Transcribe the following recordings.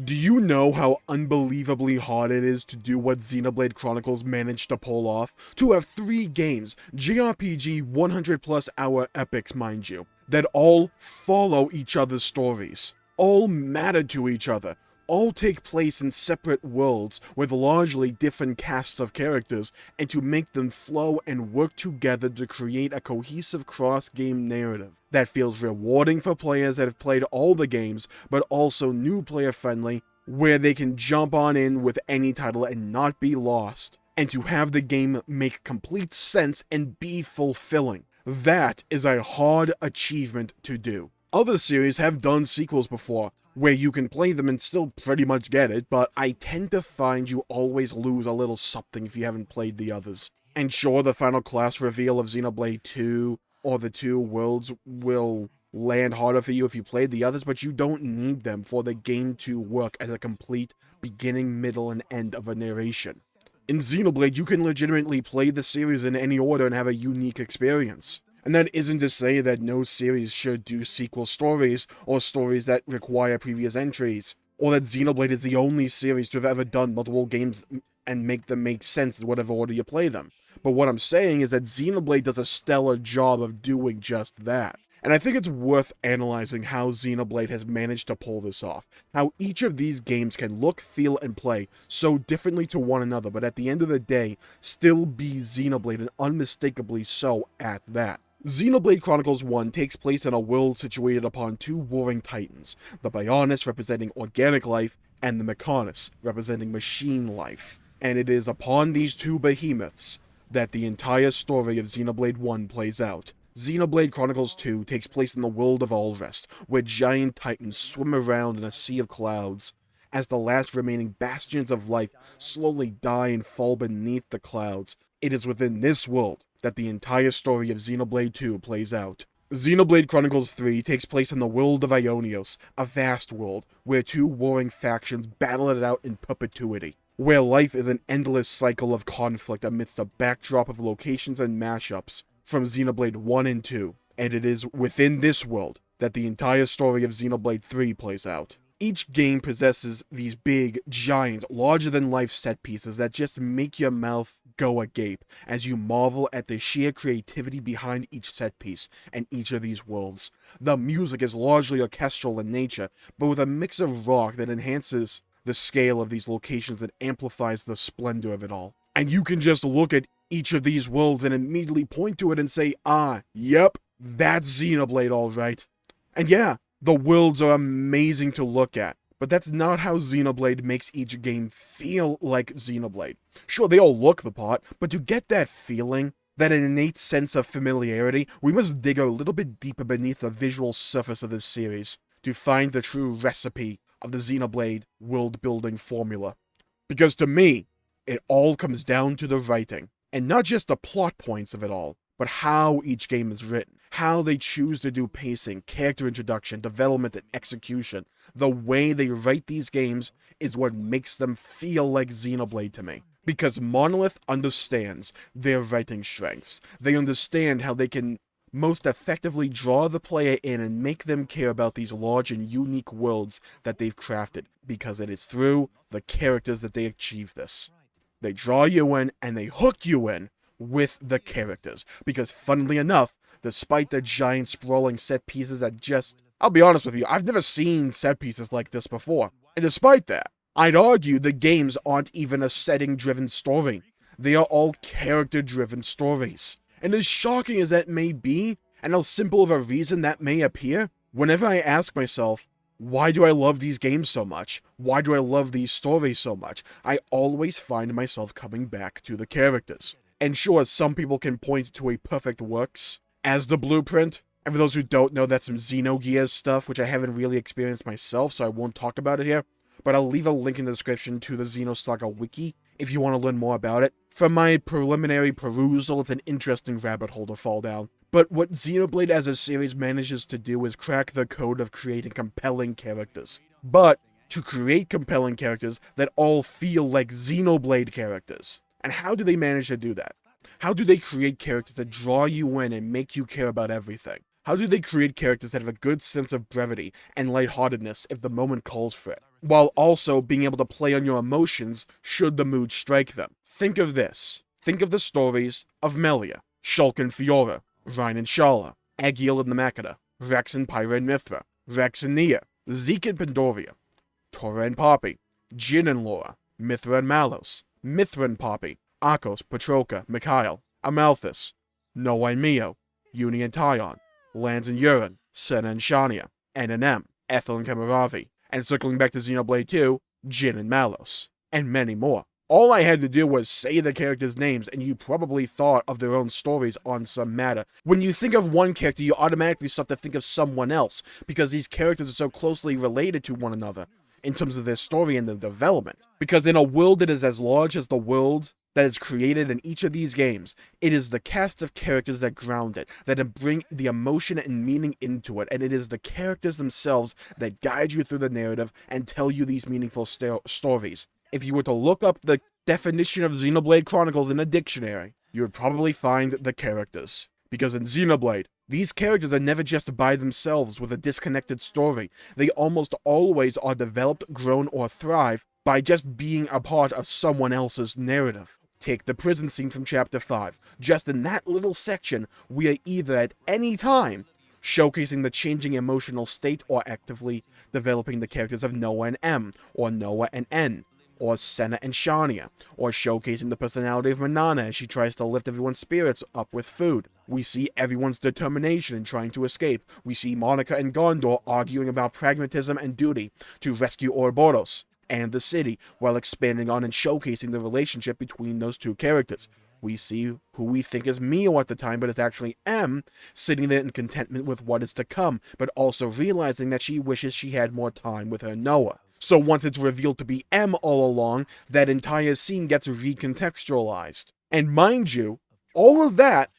Do you know how unbelievably hard it is to do what Xenoblade Chronicles managed to pull off? To have 3 games, JRPG 100 plus hour epics mind you, that all follow each other's stories, all matter to each other, all take place in separate worlds with largely different casts of characters, and to make them flow and work together to create a cohesive cross-game narrative that feels rewarding for players that have played all the games, but also new player friendly, where they can jump on in with any title and not be lost, and to have the game make complete sense and be fulfilling. That is a hard achievement to do. Other series have done sequels before, where you can play them and still pretty much get it, but I tend to find you always lose a little something if you haven't played the others. And sure, the final class reveal of Xenoblade 2 or the 2 worlds will land harder for you if you played the others, but you don't need them for the game to work as a complete beginning, middle, and end of a narration. In Xenoblade, you can legitimately play the series in any order and have a unique experience. And that isn't to say that no series should do sequel stories, or stories that require previous entries, or that Xenoblade is the only series to have ever done multiple games and make them make sense in whatever order you play them. But what I'm saying is that Xenoblade does a stellar job of doing just that. And I think it's worth analyzing how Xenoblade has managed to pull this off. How each of these games can look, feel, and play so differently to one another, but at the end of the day, still be Xenoblade, and unmistakably so at that. Xenoblade Chronicles 1 takes place in a world situated upon 2 warring titans, the Bionis representing organic life, and the Mechonis representing machine life. And it is upon these 2 behemoths that the entire story of Xenoblade 1 plays out. Xenoblade Chronicles 2 takes place in the world of Allrest, where giant titans swim around in a sea of clouds, as the last remaining bastions of life slowly die and fall beneath the clouds. It is within this world that the entire story of Xenoblade 2 plays out. Xenoblade Chronicles 3 takes place in the world of Ionios, a vast world where 2 warring factions battle it out in perpetuity, where life is an endless cycle of conflict amidst a backdrop of locations and mashups from Xenoblade 1 and 2, and it is within this world that the entire story of Xenoblade 3 plays out. Each game possesses these big, giant, larger-than-life set pieces that just make your mouth go agape as you marvel at the sheer creativity behind each set piece and each of these worlds. The music is largely orchestral in nature, but with a mix of rock that enhances the scale of these locations and amplifies the splendor of it all. And you can just look at each of these worlds and immediately point to it and say, yep, that's Xenoblade alright. And yeah, the worlds are amazing to look at, but that's not how Xenoblade makes each game feel like Xenoblade. Sure, they all look the part, but to get that feeling, that innate sense of familiarity, we must dig a little bit deeper beneath the visual surface of this series to find the true recipe of the Xenoblade world-building formula. Because to me, it all comes down to the writing, and not just the plot points of it all, but how each game is written, how they choose to do pacing, character introduction, development, and execution. The way they write these games is what makes them feel like Xenoblade to me. Because Monolith understands their writing strengths. They understand how they can most effectively draw the player in and make them care about these large and unique worlds that they've crafted, because it is through the characters that they achieve this. They draw you in and they hook you in with the characters, because funnily enough, despite the giant sprawling set pieces that just, I'll be honest with you, I've never seen set pieces like this before, and despite that, I'd argue the games aren't even a setting-driven story. They are all character-driven stories. And as shocking as that may be, and how simple of a reason that may appear, whenever I ask myself, why do I love these games so much? Why do I love these stories so much? I always find myself coming back to the characters. And sure, some people can point to a perfect works as the blueprint. And for those who don't know, that's some Xenogears stuff, which I haven't really experienced myself, so I won't talk about it here. But I'll leave a link in the description to the Xenosaga Wiki if you want to learn more about it. From my preliminary perusal, it's an interesting rabbit hole to fall down. But what Xenoblade as a series manages to do is crack the code of creating compelling characters. But to create compelling characters that all feel like Xenoblade characters. And how do they manage to do that? How do they create characters that draw you in and make you care about everything? How do they create characters that have a good sense of brevity and lightheartedness if the moment calls for it? while also being able to play on your emotions should the mood strike them. Think of this. Think of the stories of Melia, Shulk and Fiora, Rhine and Shala, Agiel and the Makeda, Rex and Pyra and Mithra, Rex and Nia, Zeke and Pandoria, Tora and Poppy, Jin and Laura, Mithra and Malos, Mithra and Poppy, Akos, Patroka, Mikhail, Amalthus, Noah and Mio, Uni and Tyon, Lance and Urine, Senna and Shania, N and M, Ethel and Kamaravi, and circling back to Xenoblade 2, Jin and Malos, and many more. All I had to do was say the characters' names, and you probably thought of their own stories on some matter. When you think of one character, you automatically start to think of someone else, because these characters are so closely related to one another in terms of their story and their development. Because in a world that is as large as the world that is created in each of these games, it is the cast of characters that ground it, that bring the emotion and meaning into it, and it is the characters themselves that guide you through the narrative and tell you these meaningful stories. If you were to look up the definition of Xenoblade Chronicles in a dictionary, you would probably find the characters. Because in Xenoblade, these characters are never just by themselves with a disconnected story. They almost always are developed, grown, or thrive by just being a part of someone else's narrative. Take the prison scene from Chapter 5. Just in that little section, we are either at any time showcasing the changing emotional state or actively developing the characters of Noah and M, or Noah and N, or Senna and Shania, or showcasing the personality of Manana as she tries to lift everyone's spirits up with food. We see everyone's determination in trying to escape. We see Monica and Gondor arguing about pragmatism and duty to rescue Ouroboros and the city, while expanding on and showcasing the relationship between those two characters. We see who we think is Mio at the time, but is actually M, sitting there in contentment with what is to come, but also realizing that she wishes she had more time with her Noah. So once it's revealed to be M all along, that entire scene gets recontextualized. And mind you, all that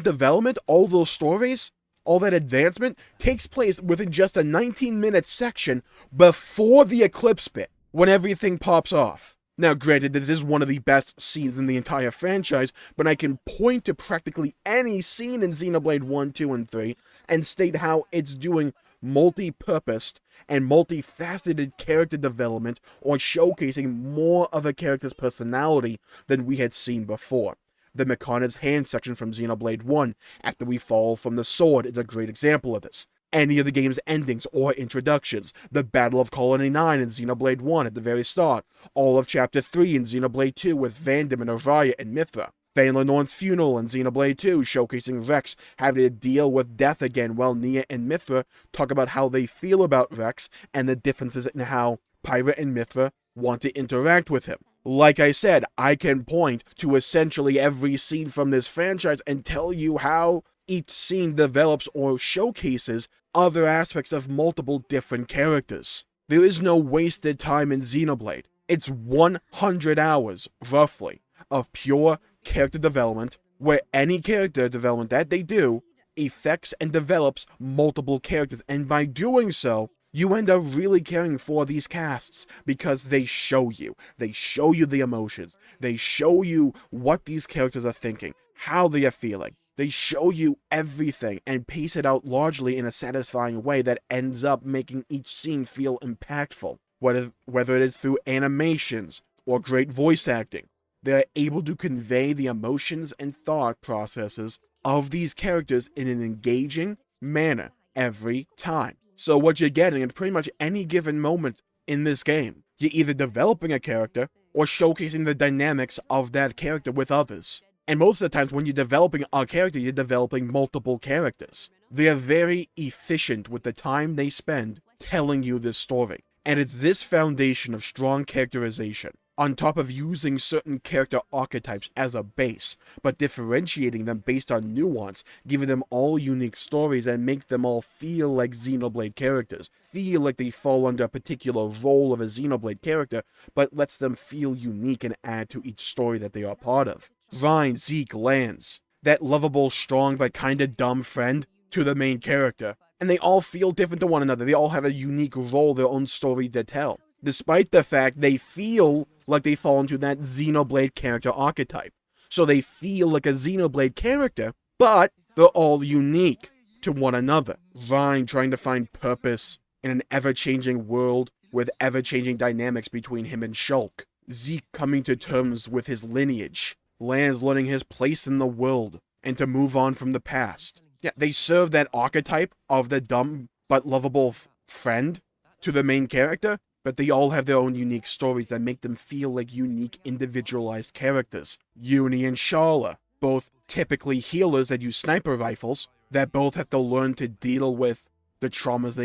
development, all those stories, all that advancement takes place within just a 19-minute section before the Eclipse bit, when everything pops off. Now granted, this is one of the best scenes in the entire franchise, but I can point to practically any scene in Xenoblade 1, 2, and 3, and state how it's doing multi-purposed and multifaceted character development, or showcasing more of a character's personality than we had seen before. The Mechona's hand section from Xenoblade 1, after we fall from the sword, is a great example of this. Any of the game's endings or introductions, the Battle of Colony 9 in Xenoblade 1 at the very start, all of Chapter 3 in Xenoblade 2 with Vandam and Araya and Mithra, Fain Lenorn's funeral in Xenoblade 2, showcasing Rex having to deal with death again, while Nia and Mithra talk about how they feel about Rex and the differences in how Pyra and Mithra want to interact with him. Like I said, I can point to essentially every scene from this franchise and tell you how each scene develops or showcases other aspects of multiple different characters. There is no wasted time in Xenoblade. It's 100 hours, roughly, of pure character development, where any character development that they do affects and develops multiple characters, and by doing so, you end up really caring for these casts because they show you the emotions, they show you what these characters are thinking, how they are feeling. They show you everything and pace it out largely in a satisfying way that ends up making each scene feel impactful, whether it is through animations or great voice acting. They are able to convey the emotions and thought processes of these characters in an engaging manner every time. So what you're getting in pretty much any given moment in this game, you're either developing a character or showcasing the dynamics of that character with others. And most of the times when you're developing a character, you're developing multiple characters. They are very efficient with the time they spend telling you this story. And it's this foundation of strong characterization, on top of using certain character archetypes as a base, but differentiating them based on nuance, giving them all unique stories and make them all feel like Xenoblade characters, feel like they fall under a particular role of a Xenoblade character, but lets them feel unique and add to each story that they are part of. Rhine, Zeke, Lance, that lovable, strong, but kinda dumb friend to the main character, and they all feel different to one another. They all have a unique role, their own story to tell, despite the fact they feel like they fall into that Xenoblade character archetype. So they feel like a Xenoblade character, but they're all unique to one another. Rhine trying to find purpose in an ever-changing world with ever-changing dynamics between him and Shulk, Zeke coming to terms with his lineage, Lance learning his place in the world, and to move on from the past. Yeah, they serve that archetype of the dumb but lovable friend to the main character, but they all have their own unique stories that make them feel like unique, individualized characters. Uni and Sharla, both typically healers that use sniper rifles, that both have to learn to deal with the traumas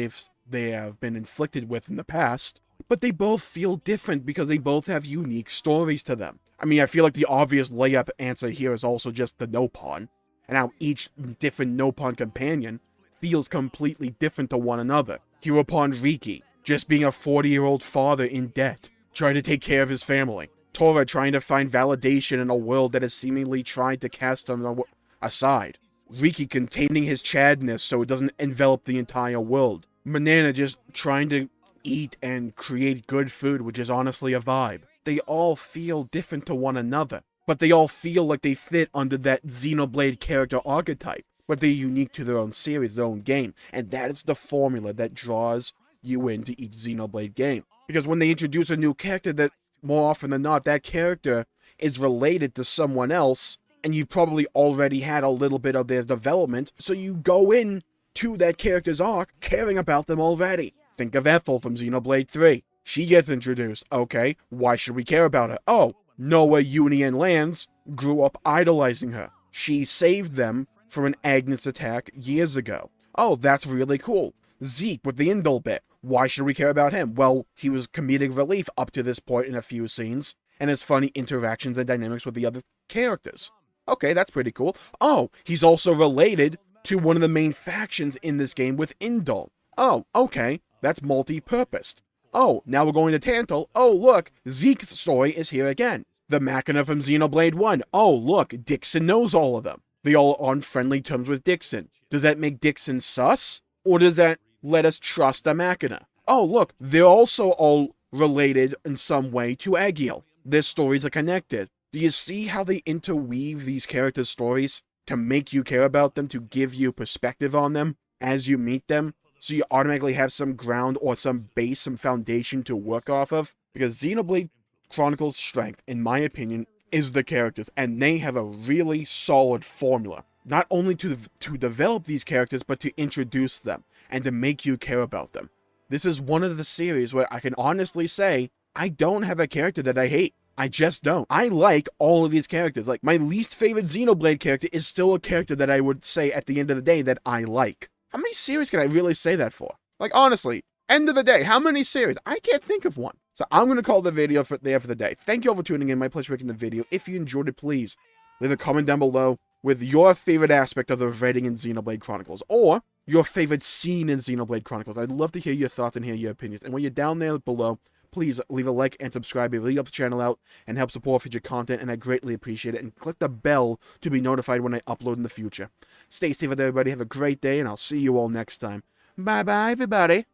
they have been inflicted with in the past, but they both feel different because they both have unique stories to them. I mean, I feel like the obvious layup answer here is also just the Nopon, and how each different Nopon companion feels completely different to one another. Hereupon Riki, just being a 40-year-old father in debt, trying to take care of his family. Tora trying to find validation in a world that has seemingly tried to cast him aside. Riki containing his chadness so it doesn't envelop the entire world. Banana just trying to eat and create good food, which is honestly a vibe. They all feel different to one another, but they all feel like they fit under that Xenoblade character archetype, but they're unique to their own series, their own game, and that is the formula that draws you into each Xenoblade game. Because when they introduce a new character, that more often than not, that character is related to someone else, and you've probably already had a little bit of their development, so you go in to that character's arc caring about them already. Think of Ethel from Xenoblade 3. She gets introduced. Okay, why should we care about her? Oh, Noah, Uni, and Lance grew up idolizing her. She saved them from an Agnes attack years ago. Oh, that's really cool. Zeke with the Indol bit. Why should we care about him? Well, he was comedic relief up to this point in a few scenes, and has funny interactions and dynamics with the other characters. Okay, that's pretty cool. Oh, he's also related to one of the main factions in this game with Indol. Oh, okay, that's multi-purposed. Oh, now we're going to Tantal. Oh, look, Zeke's story is here again. The Machina from Xenoblade 1. Oh, look, Dixon knows all of them. They all are on friendly terms with Dixon. Does that make Dixon sus? Or does that let us trust the Machina? Oh, look, they're also all related in some way to Agiel. Their stories are connected. Do you see how they interweave these characters' stories to make you care about them, to give you perspective on them as you meet them? So you automatically have some ground or some base, some foundation to work off of? Because Xenoblade Chronicles' strength, in my opinion, is the characters, and they have a really solid formula. Not only to develop these characters, but to introduce them, and to make you care about them. This is one of the series where I can honestly say, I don't have a character that I hate. I just don't. I like all of these characters. Like, my least favorite Xenoblade character is still a character that I would say at the end of the day that I like. How many series can I really say that for? Like, honestly, end of the day, how many series? I can't think of one. So I'm going to call the video there for the day. Thank you all for tuning in. My pleasure making the video. If you enjoyed it, please leave a comment down below with your favorite aspect of the writing in Xenoblade Chronicles, or your favorite scene in Xenoblade Chronicles. I'd love to hear your thoughts and hear your opinions. And when you're down there below, please leave a like and subscribe. It really helps the channel out and helps support future content, and I greatly appreciate it. And click the bell to be notified when I upload in the future. Stay safe out there, everybody. Have a great day, and I'll see you all next time. Bye-bye, everybody.